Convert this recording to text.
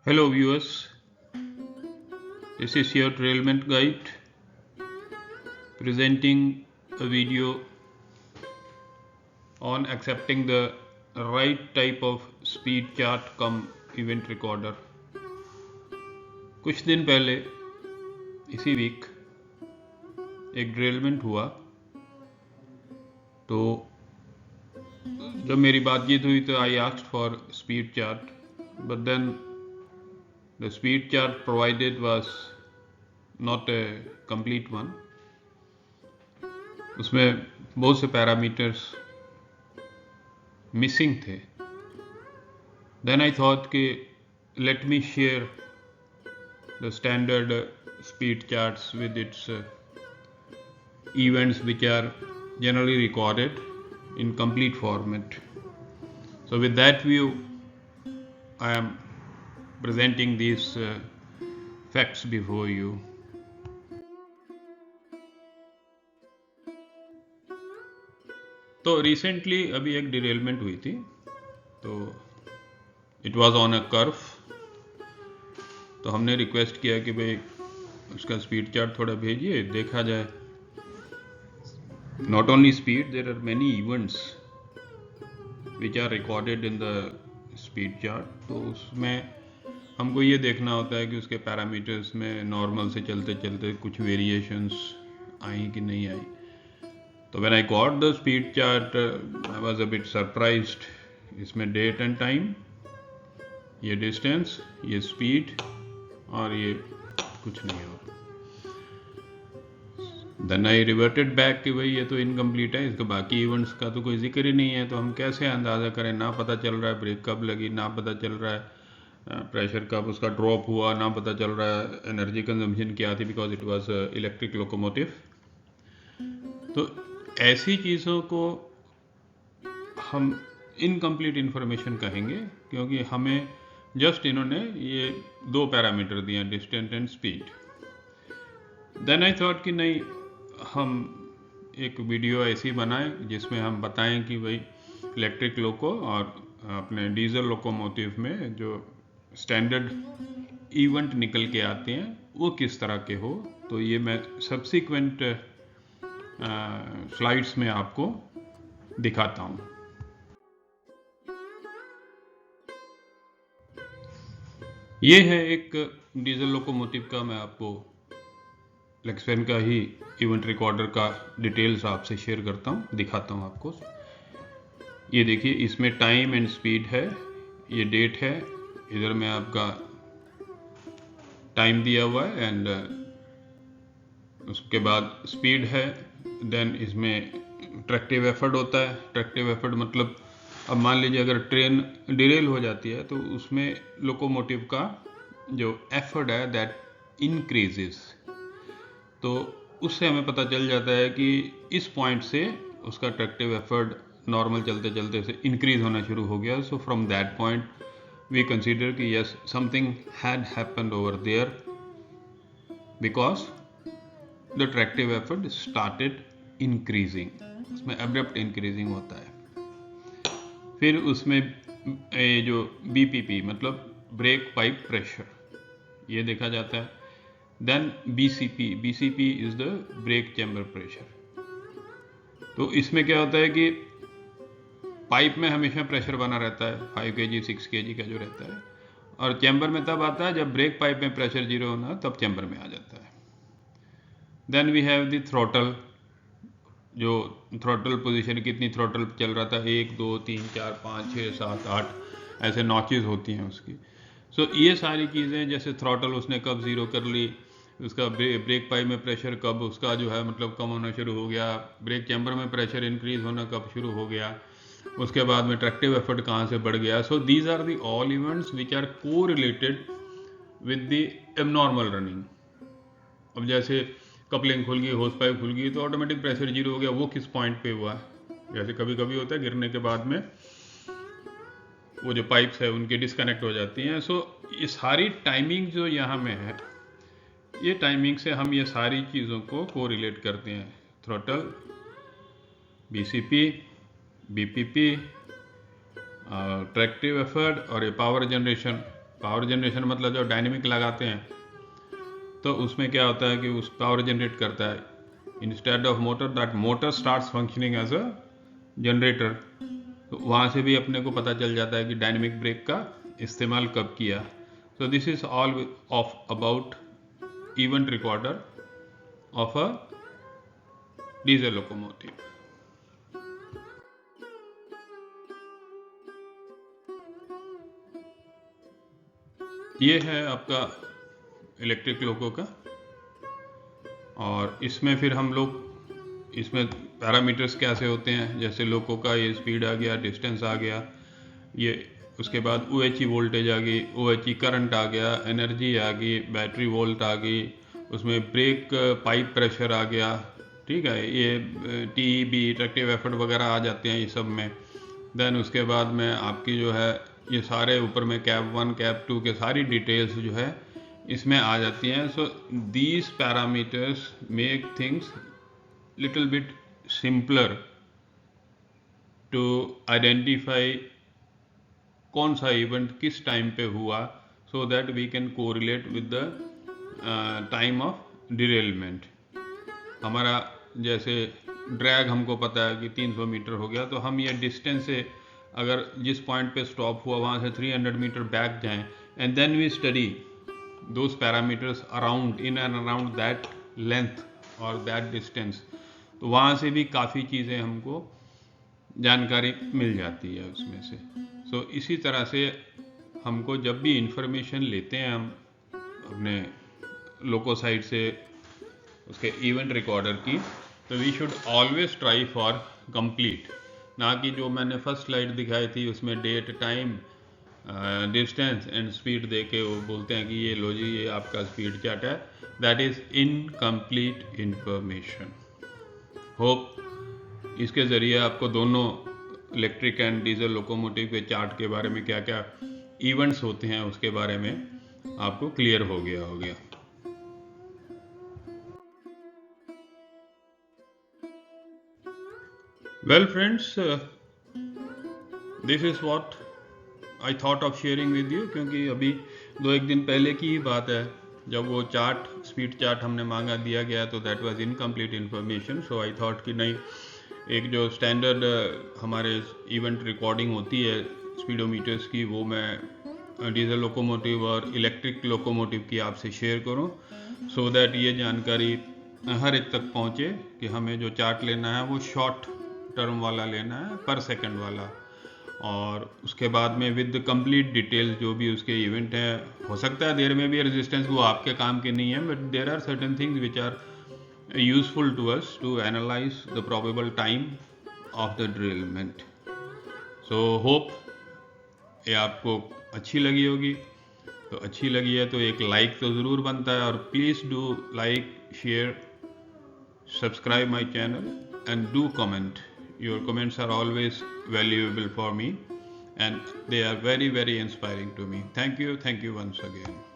Hello viewers, this is your Trailment Guide presenting a video on accepting the right type of speed chart cum event recorder. कुछ दिन पहले इसी week एक ड्रिलमेंट हुआ, तो जब मेरी बातचीत हुई तो I asked for speed chart, but then the speed chart provided was not a complete one. उसमें बहुत से पैरामीटर्स मिसिंग थे. Then I thought कि let me share the standard speed charts with its events which are generally recorded in complete format. So with that view, I am presenting these facts before you. तो recently अभी एक derailment हुई थी, तो it was on a curve. तो हमने request किया कि भाई उसका स्पीड चार्ट थोड़ा भेजिए, देखा जाए. Not only speed, there are many events which are recorded in the speed chart. तो उसमें हमको ये देखना होता है कि उसके पैरामीटर्स में नॉर्मल से चलते चलते कुछ वेरिएशंस आई कि नहीं आई. तो when I got the speed chart I was a bit surprised. इसमें डेट एंड टाइम, ये डिस्टेंस, ये स्पीड और ये कुछ नहीं हो. देन आई रिवर्टेड बैक कि भाई ये तो इनकम्प्लीट है, इसका बाकी इवेंट्स का तो कोई जिक्र ही नहीं है, तो हम कैसे अंदाज़ा करें. ना पता चल रहा है ब्रेक कब लगी, ना पता चल रहा है प्रेशर कब उसका ड्रॉप हुआ, ना पता चल रहा है एनर्जी कंजम्पशन क्या थी, because it was electric locomotive. तो ऐसी चीज़ों को हम इनकम्प्लीट इन्फॉर्मेशन कहेंगे, क्योंकि हमें जस्ट इन्होंने ये दो पैरामीटर दिए हैं, distance and speed. Then I thought कि नहीं, हम एक वीडियो ऐसी बनाएं जिसमें हम बताएं कि भाई इलेक्ट्रिक लोको और अपने डीजल लोकोमोटिव में जो स्टैंडर्ड इवेंट निकल के आते हैं वो किस तरह के हो. तो ये मैं सब्सिक्वेंट स्लाइड्स में आपको दिखाता हूँ. ये है एक डीजल लोकोमोटिव का, मैं आपको लेक्सपेन का ही इवेंट रिकॉर्डर का डिटेल्स आपसे शेयर करता हूँ, दिखाता हूँ आपको. ये देखिए, इसमें टाइम एंड स्पीड है, ये डेट है, इधर में आपका टाइम दिया हुआ है एंड उसके बाद स्पीड है. देन इसमें ट्रैक्टिव एफर्ट होता है. ट्रैक्टिव एफर्ट मतलब अब मान लीजिए अगर ट्रेन डिरेल हो जाती है तो उसमें लोकोमोटिव का जो एफर्ट है दैट इंक्रीजेस. तो उससे हमें पता चल जाता है कि इस पॉइंट से उसका ट्रैक्टिव एफर्ट नॉर्मल चलते चलते से इंक्रीज होना शुरू हो गया. So from that point we consider कि yes, something had happened over there because the tractive effort started increasing. उसमें एब्रप्ट इंक्रीजिंग होता है. फिर उसमें ये जो बीपीपी मतलब ब्रेक पाइप प्रेशर, ये देखा जाता है. Then BCP is the brake chamber pressure. तो इसमें क्या होता है कि पाइप में हमेशा प्रेशर बना रहता है, 5 kg 6 kg का जो रहता है, और चैम्बर में तब आता है जब ब्रेक पाइप में प्रेशर जीरो होना, तब चैम्बर में आ जाता है. Then we have the throttle. जो थ्रोटल पोजीशन, कितनी थ्रोटल चल रहा था, 1 2 3 4 5 6 7 8 ऐसे नॉचेज होती हैं उसकी. सो ये सारी चीज़ें, जैसे थ्रोटल उसने कब ज़ीरो कर ली, उसका ब्रेक पाइप में प्रेशर कब उसका जो है मतलब कम होना शुरू हो गया, ब्रेक चैम्बर में प्रेशर इंक्रीज होना कब शुरू हो गया, उसके बाद में ट्रैक्टिव एफर्ट कहाँ से बढ़ गया. So these are the all events which are correlated with the abnormal running. अब जैसे कपलिंग खुल गई, होस पाइप खुल गई, तो ऑटोमेटिक प्रेशर जीरो हो गया. वो किस पॉइंट पे हुआ? जैसे कभी कभी होता है गिरने के बाद में वो जो पाइप्स है उनकी डिस्कनेक्ट हो जाती हैं. सो ये सारी टाइमिंग जो यहाँ में है, ये टाइमिंग से हम ये सारी चीज़ों को कोरिलेट करते हैं. Throttle, BCP, BPP, tractive effort और ये पावर जनरेशन पावर जनरेशन मतलब जब डायनेमिक लगाते हैं तो उसमें क्या होता है कि उस पावर जनरेट करता है, instead of motor that motor starts functioning as a generator. तो वहाँ से भी अपने को पता चल जाता है कि डायनेमिक ब्रेक का इस्तेमाल कब किया। So this is all of about event recorder of a diesel locomotive. ये है आपका इलेक्ट्रिक लोको का, और इसमें फिर हम लोग इसमें पैरामीटर्स कैसे होते हैं, जैसे लोको का ये स्पीड आ गया, डिस्टेंस आ गया, ये उसके बाद OHE वोल्टेज आ गई, OHE करंट आ गया, एनर्जी आ गई, बैटरी वोल्ट आ गई, उसमें ब्रेक पाइप प्रेशर आ गया, ठीक है, ये TEB ट्रैक्टिव एफर्ट वगैरह आ जाते हैं ये सब में। देन उसके बाद में आपकी जो है ये सारे ऊपर में कैप 1 कैप 2 के सारी डिटेल्स जो है इसमें आ जाती हैं। So these parameters make things little bit simpler to identify कौन सा इवेंट किस टाइम पे हुआ, so that we can correlate with the time of derailment. हमारा जैसे ड्रैग हमको पता है कि 300 मीटर हो गया, तो हम ये डिस्टेंस से अगर जिस पॉइंट पे स्टॉप हुआ वहाँ से 300 मीटर बैक जाएं, and then we study those parameters around in and around that length और दैट डिस्टेंस, तो वहाँ से भी काफ़ी चीज़ें हमको जानकारी मिल जाती है उसमें से। सो इसी तरह से हमको जब भी इंफॉर्मेशन लेते हैं हम अपने लोको साइट से उसके इवेंट रिकॉर्डर की, तो we should always try for complete, ना कि जो मैंने फर्स्ट स्लाइड दिखाई थी उसमें date time distance and speed दे के वो बोलते हैं कि ये लो जी ये आपका स्पीड चार्ट है, that is incomplete information. Hope इसके ज़रिए आपको दोनों इलेक्ट्रिक एंड डीजल लोकोमोटिव के चार्ट के बारे में क्या क्या इवेंट्स होते हैं उसके बारे में आपको क्लियर हो गया। Well friends, this is what I thought of sharing with you, क्योंकि अभी 2-1 दिन पहले की ही बात है जब वो चार्ट स्पीड चार्ट हमने मांगा दिया गया, तो that was incomplete information. So I thought कि नहीं, एक जो स्टैंडर्ड हमारे इवेंट रिकॉर्डिंग होती है स्पीडोमीटर्स की, वो मैं डीजल लोकोमोटिव और इलेक्ट्रिक लोकोमोटिव की आपसे शेयर करूं, सो दैट ये जानकारी हर एक तक पहुंचे कि हमें जो चार्ट लेना है वो शॉर्ट टर्म वाला लेना है, पर सेकंड वाला, और उसके बाद में विद कंप्लीट डिटेल्स जो भी उसके इवेंट हैं। हो सकता है देर में भी रेजिस्टेंस, वो आपके काम के नहीं है, but there are certain things which are useful to us to analyse the probable time of the derailment. So hope ये आपको अच्छी लगी होगी, तो अच्छी लगी है तो एक लाइक तो ज़रूर बनता है, और please do like, share, subscribe my channel and do comment. Your comments are always valuable for me and they are very inspiring to me. Thank you once again.